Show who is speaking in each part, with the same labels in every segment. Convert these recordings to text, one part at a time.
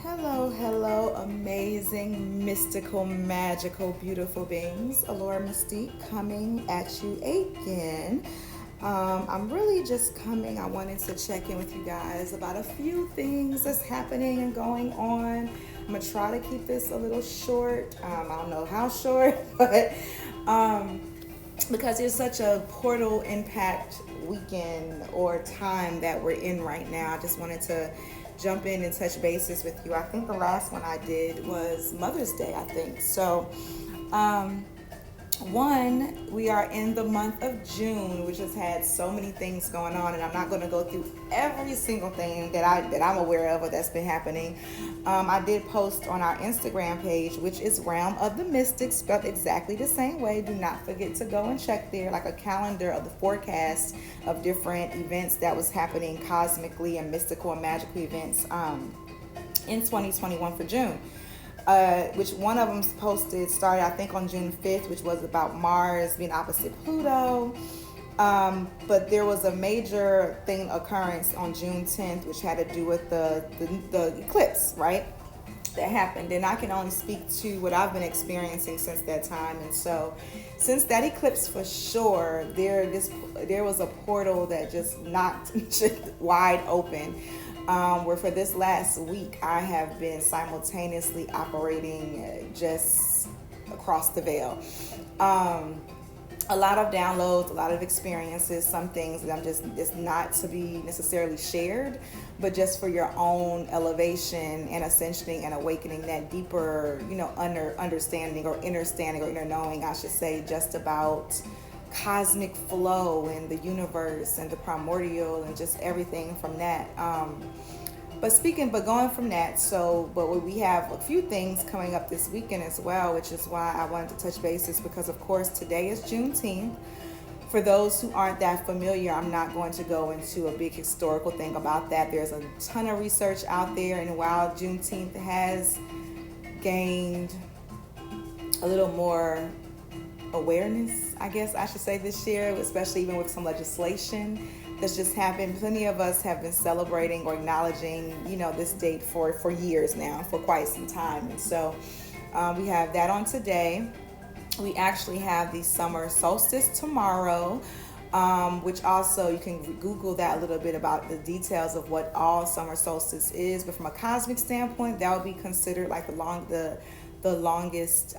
Speaker 1: Hello, amazing, mystical, magical, beautiful beings. Alora Mystik coming at you again. I'm really just coming. I wanted to check in with you guys about a few things that's happening and going on. I'm going to try to keep this a little short. I don't know how short, but um, because it's such a portal impact weekend or time that we're in right now, I just wanted to jump in and touch bases with you. I think the last one I did was Mother's Day, I think. So, um, we are in the month of June, which has had so many things going on, and I'm not going to go through every single thing that I'm aware of or that's been happening. I did post on our Instagram page, which is Realm of the Mystic, spelled exactly the same way. Do not forget to go and check there, like a calendar of the forecast of different events that was happening cosmically and mystical and magical events in 2021 for June. Which one of them posted started, I think, on June 5th, which was about Mars being opposite Pluto. But there was a major occurrence on June 10th, which had to do with the eclipse, right? That happened. And I can only speak to what I've been experiencing since that time. And so, since that eclipse, for sure, there was a portal that just knocked wide open. Where for this last week, I have been simultaneously operating just across the veil. A lot of downloads, a lot of experiences, some things that I'm just not to be necessarily shared, but just for your own elevation and ascensioning and awakening that deeper, understanding or inner standing or inner knowing, I should say, just about cosmic flow and the universe and the primordial and just everything from that. But going from that, but we have a few things coming up this weekend as well, which is why I wanted to touch bases, because of course today is Juneteenth. For those who aren't that familiar, I'm not going to go into a big historical thing about that. There's a ton of research out there, and while Juneteenth has gained a little more awareness, I guess I should say, this year, especially even with some legislation that's just happened. Plenty of us have been celebrating or acknowledging, this date for years now, for quite some time. And so we have that on today. We actually have the summer solstice tomorrow, which also you can Google that a little bit about the details of what all summer solstice is. But from a cosmic standpoint, that would be considered like the longest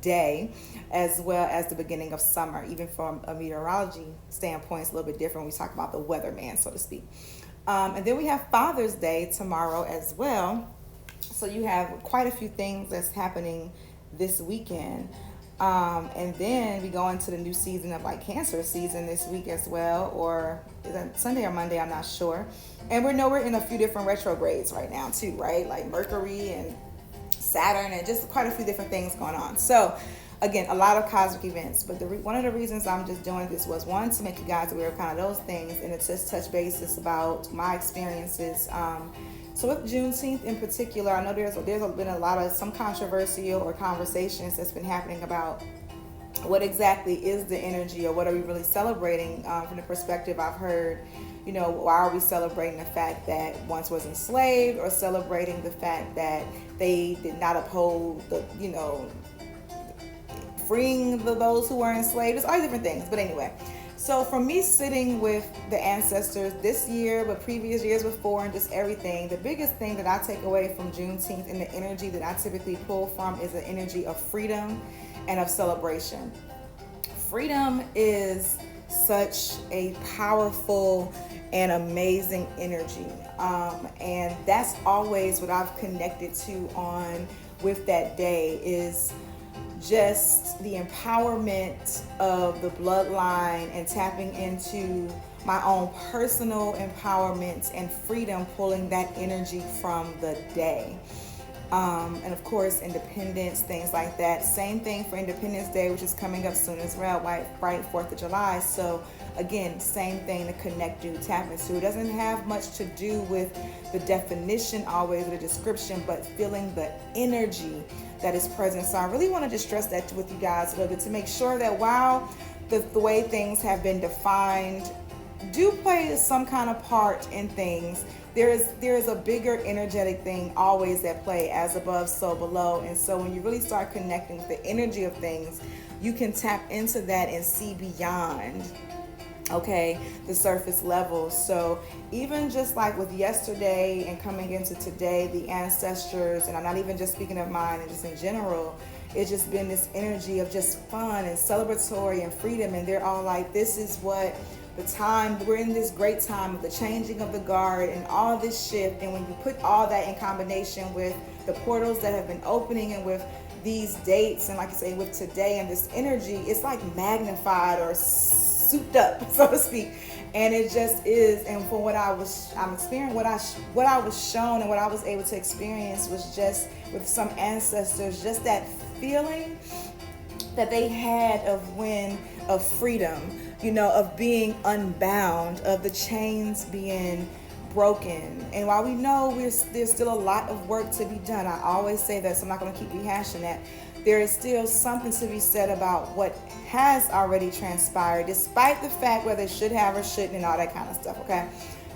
Speaker 1: day, as well as the beginning of summer. Even from a meteorology standpoint, it's a little bit different when we talk about the weatherman, so to speak. And then we have Father's Day tomorrow as well. So you have quite a few things that's happening this weekend. And then we go into the new season of like Cancer season this week as well, or is that Sunday or Monday? I'm not sure. And we're in a few different retrogrades right now too, right? Like Mercury and Saturn and just quite a few different things going on. So again, a lot of cosmic events, but one of the reasons I'm just doing this was, one, to make you guys aware of kind of those things, and it's just touch bases about my experiences. So with Juneteenth in particular, I know there's been a lot of some controversial or conversations that's been happening about what exactly is the energy, or what are we really celebrating. From the perspective I've heard, why are we celebrating the fact that once was enslaved, or celebrating the fact that they did not uphold the, freeing those who were enslaved. There's all different things. But anyway, so for me, sitting with the ancestors this year, but previous years before, and just everything, the biggest thing that I take away from Juneteenth and the energy that I typically pull from is the energy of freedom and of celebration. Freedom is such a powerful and amazing energy. And that's always what I've connected to on with that day, is just the empowerment of the bloodline and tapping into my own personal empowerment and freedom, pulling that energy from the day. And of course, independence, things like that. Same thing for Independence Day, which is coming up soon as well, right? 4th of July. So again, same thing to connect to, tap into. It doesn't have much to do with the definition always, or the description, but feeling the energy that is present. So I really want to just stress that with you guys a little bit, to make sure that while the way things have been defined do play some kind of part in things. There is a bigger energetic thing always at play, as above, so below. And so when you really start connecting with the energy of things, you can tap into that and see beyond, okay, the surface level. So even just like with yesterday and coming into today, the ancestors, and I'm not even just speaking of mine and just in general, it's just been this energy of just fun and celebratory and freedom. And they're all like, this is what the time, we're in this great time of the changing of the guard and all this shift. And when you put all that in combination with the portals that have been opening and with these dates, and like you say, with today and this energy, it's like magnified or souped up, so to speak. And it just is. And from what I'm experiencing, what I was shown and what I was able to experience was just with some ancestors, just that feeling that they had of freedom, of being unbound, of the chains being broken. And while we know there's still a lot of work to be done, I always say that, so I'm not going to keep rehashing that. There is still something to be said about what has already transpired, despite the fact whether it should have or shouldn't and all that kind of stuff, okay?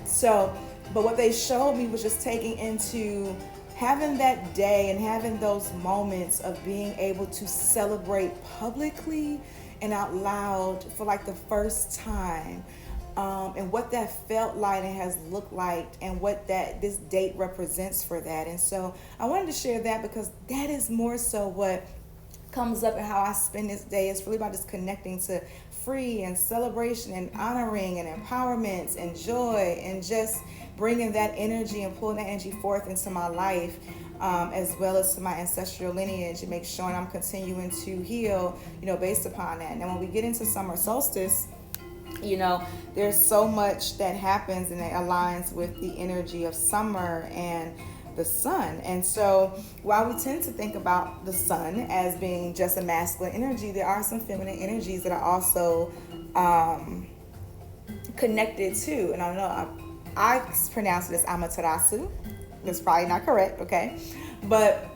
Speaker 1: So, but what they showed me was just taking into having that day and having those moments of being able to celebrate publicly and out loud for like the first time, and what that felt like and has looked like, and what this date represents for that. And so I wanted to share that because that is more so what comes up and how I spend this day. It's really about just connecting to free and celebration and honoring and empowerment and joy, and just bringing that energy and pulling that energy forth into my life, as well as to my ancestral lineage, and make sure I'm continuing to heal, based upon that. And then when we get into summer solstice, there's so much that happens and it aligns with the energy of summer and the sun. And so while we tend to think about the sun as being just a masculine energy, there are some feminine energies that are also connected to, and I know I pronounce it as Amaterasu. That's probably not correct, okay? But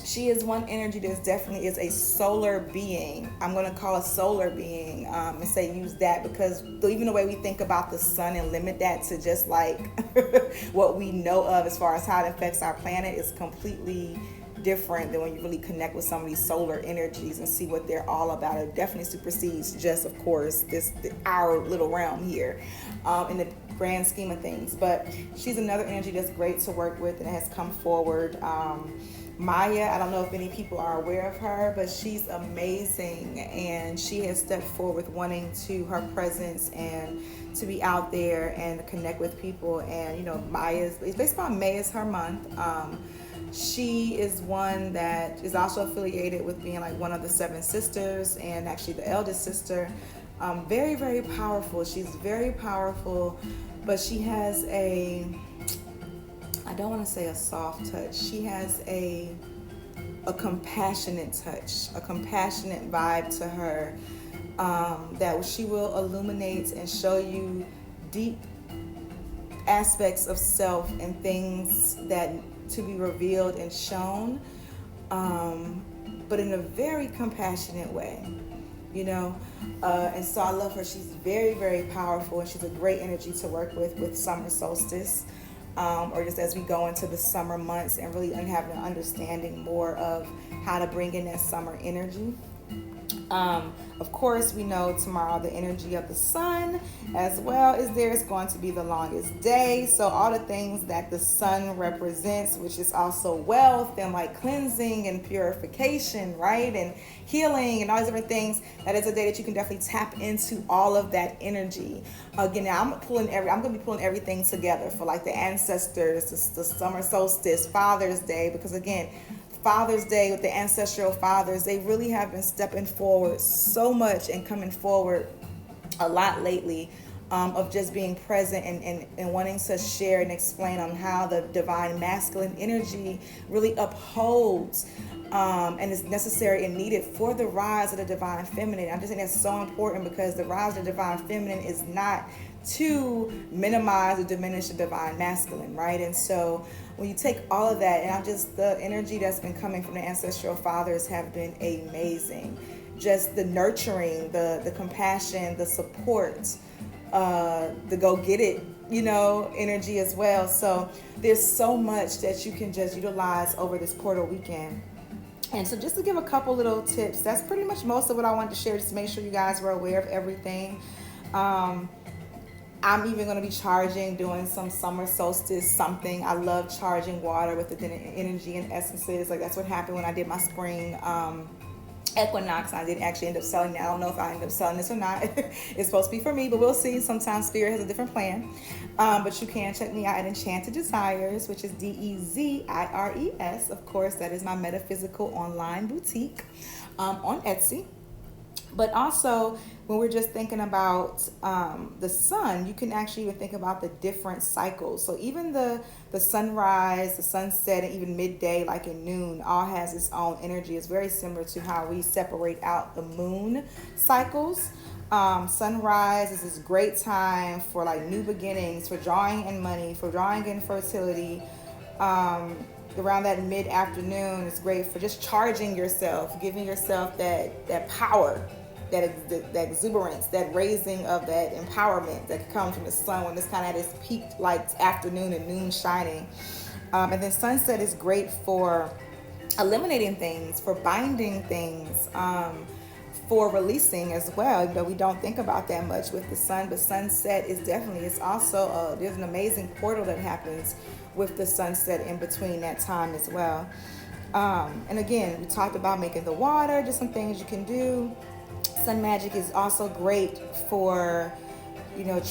Speaker 1: she is one energy that definitely is a solar being. I'm going to call a solar being, and say use that, because even the way we think about the sun and limit that to just like what we know of as far as how it affects our planet is completely different than when you really connect with some of these solar energies and see what they're all about. It definitely supersedes just, of course, our little realm here, in the grand scheme of things. But she's another energy that's great to work with and has come forward. Maya, I don't know if many people are aware of her, but she's amazing, and she has stepped forward with wanting to her presence and to be out there and connect with people. And it's based on May is her month. She is one that is also affiliated with being like one of the 7 sisters, and actually the eldest sister. Very, very powerful. She's very powerful, but she has I don't want to say a soft touch. She has a compassionate touch, a compassionate vibe to her, that she will illuminate and show you deep aspects of self and things that to be revealed and shown, but in a very compassionate way, and so I love her. She's very, very powerful, and she's a great energy to work with summer solstice, or just as we go into the summer months and really having an understanding more of how to bring in that summer energy. Of course, we know tomorrow the energy of the sun, as well as there's going to be the longest day. So all the things that the sun represents, which is also wealth and like cleansing and purification, right? And healing and all these different things. That is a day that you can definitely tap into all of that energy. Again, now I'm going to be pulling everything together for like the ancestors, the summer solstice, Father's Day, because again, Father's Day with the ancestral fathers, they really have been stepping forward so much and coming forward a lot lately, of just being present and wanting to share and explain on how the divine masculine energy really upholds, and is necessary and needed for the rise of the divine feminine. I just think that's so important, because the rise of the divine feminine is not to minimize or diminish the divine masculine, right? And so when you take all of that, and the energy that's been coming from the ancestral fathers have been amazing. Just the nurturing, the compassion, the support, the go get it, energy as well. So there's so much that you can just utilize over this portal weekend. And so just to give a couple little tips, that's pretty much most of what I wanted to share, just to make sure you guys were aware of everything. I'm even going to be doing some summer solstice something. I love charging water with the energy and essences. Like that's what happened when I did my spring equinox. I didn't actually end up selling that. I don't know if I end up selling this or not. It's supposed to be for me, but we'll see. Sometimes Spirit has a different plan. But you can check me out at Enchanted Desires, which is DEZIRES. Of course, that is my metaphysical online boutique on Etsy. But also, when we're just thinking about the sun, you can actually even think about the different cycles. So even the sunrise, the sunset, and even midday, like in noon, all has its own energy. It's very similar to how we separate out the moon cycles. Sunrise is this great time for like new beginnings, for drawing in money, for drawing in fertility. Around that mid-afternoon, it's great for just charging yourself, giving yourself that power, that exuberance, that raising of that empowerment that comes from the sun when it's kind of at its peak, like afternoon and noon shining. And then sunset is great for eliminating things, for binding things, for releasing as well. But we don't think about that much with the sun, but sunset is definitely, it's also, there's an amazing portal that happens with the sunset in between that time as well. And again, we talked about making the water, just some things you can do. Sun magic is also great for,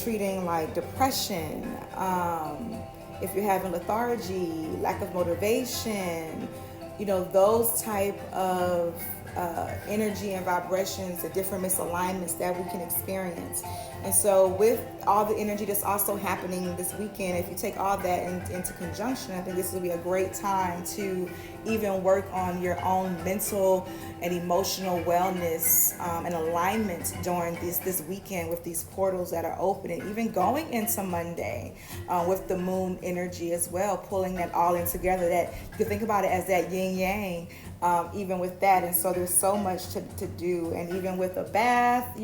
Speaker 1: treating like depression, if you're having lethargy, lack of motivation, those type of energy and vibrations, the different misalignments that we can experience. And so with all the energy that's also happening this weekend, if you take all that into conjunction, I think this will be a great time to even work on your own mental and emotional wellness and alignment during this weekend with these portals that are opening, even going into Monday with the moon energy as well, pulling that all in together. That you can think about it as that yin yang, even with that. And so there's so much to do. And even with a bath,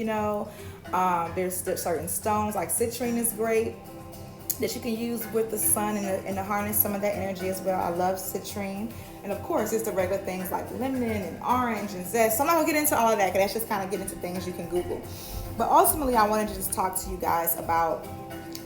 Speaker 1: there's certain stones like citrine is great that you can use with the sun and to harness some of that energy as well. I love citrine. And of course, it's the regular things like lemon and orange and zest. So I'm not gonna get into all of that because that's just kind of get into things you can Google. But ultimately, I wanted to just talk to you guys about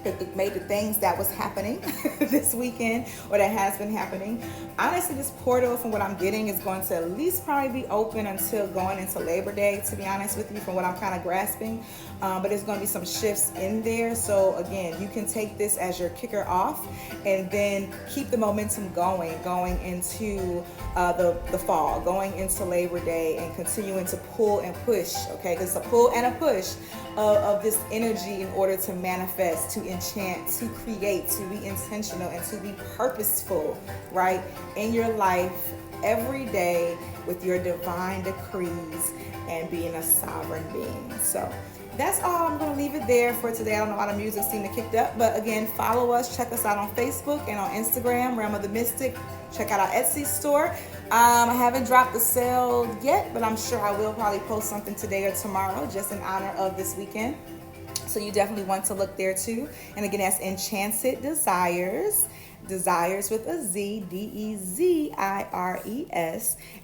Speaker 1: the major things that was happening this weekend, or that has been happening. Honestly, this portal, from what I'm getting, is going to at least probably be open until going into Labor Day, to be honest with you, from what I'm kind of grasping. But there's going to be some shifts in there. So again, you can take this as your kicker off and then keep the momentum going into the fall, going into Labor Day, and continuing to pull and push, okay? Because it's a pull and a push of this energy in order to manifest, to enchant, to create, to be intentional, and to be purposeful, right, in your life every day with your divine decrees and being a sovereign being. So that's all. I'm going to leave it there for today. I don't know why the music seemed to kicked up, but again, follow us, check us out on Facebook and on Instagram, Realm of the Mystic. Check out our Etsy store. I haven't dropped the sale yet, but I'm sure I will probably post something today or tomorrow just in honor of this weekend. So you definitely want to look there too. And again, that's Enchanted Desires. Desires with a Z, DEZIRES.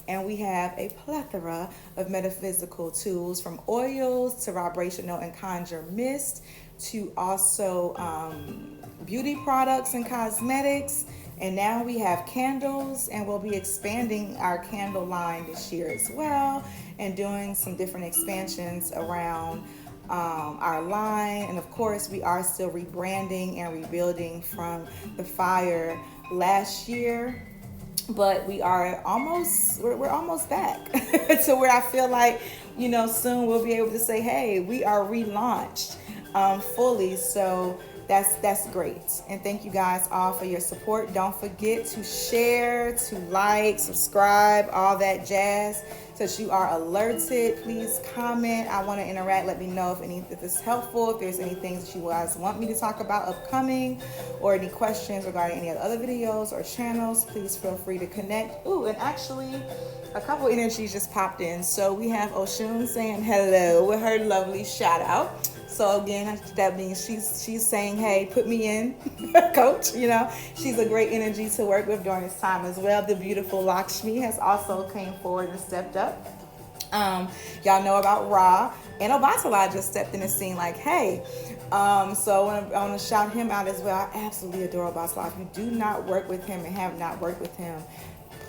Speaker 1: And we have a plethora of metaphysical tools, from oils to vibrational and conjure mist to also beauty products and cosmetics. And now we have candles, and we'll be expanding our candle line this year as well, and doing some different expansions around our line. And of course, we are still rebranding and rebuilding from the fire last year, but we're almost back to where I feel like, soon we'll be able to say, hey, we are relaunched fully. So that's great. And thank you guys all for your support. Don't forget to share, to like, subscribe, all that jazz, so that you are alerted. Please comment. I want to interact. Let me know if it's helpful, if there's any things that you guys want me to talk about upcoming, or any questions regarding any of the other videos or channels. Please feel free to connect. Ooh, and actually, a couple energies just popped in. So we have Oshun saying hello with her lovely shout out. So again, that means she's saying, hey, put me in, coach. You know, she's a great energy to work with during this time as well. The beautiful Lakshmi has also came forward and stepped up. Y'all know about Ra, and Obatala just stepped in the scene like, hey. So I want to shout him out as well. I absolutely adore Obatala. If you do not work with him and have not worked with him,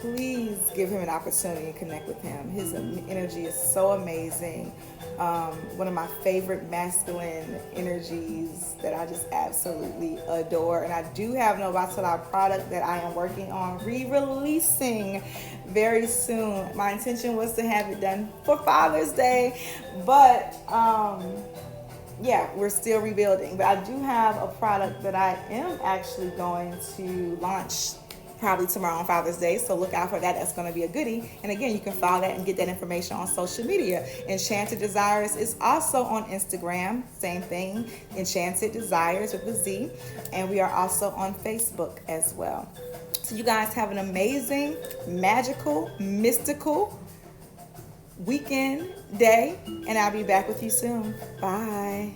Speaker 1: please give him an opportunity and connect with him. His energy is so amazing. One of my favorite masculine energies that I just absolutely adore. And I do have an Obatala product that I am working on re-releasing very soon. My intention was to have it done for Father's Day, but yeah, we're still rebuilding. But I do have a product that I am actually going to launch probably tomorrow on Father's Day, so look out for that. That's going to be a goodie. And again, you can follow that and get that information on social media. Enchanted Desires is also on Instagram, same thing, Enchanted Desires with a Z, and we are also on Facebook as well. So you guys have an amazing, magical, mystical weekend day, and I'll be back with you soon. Bye.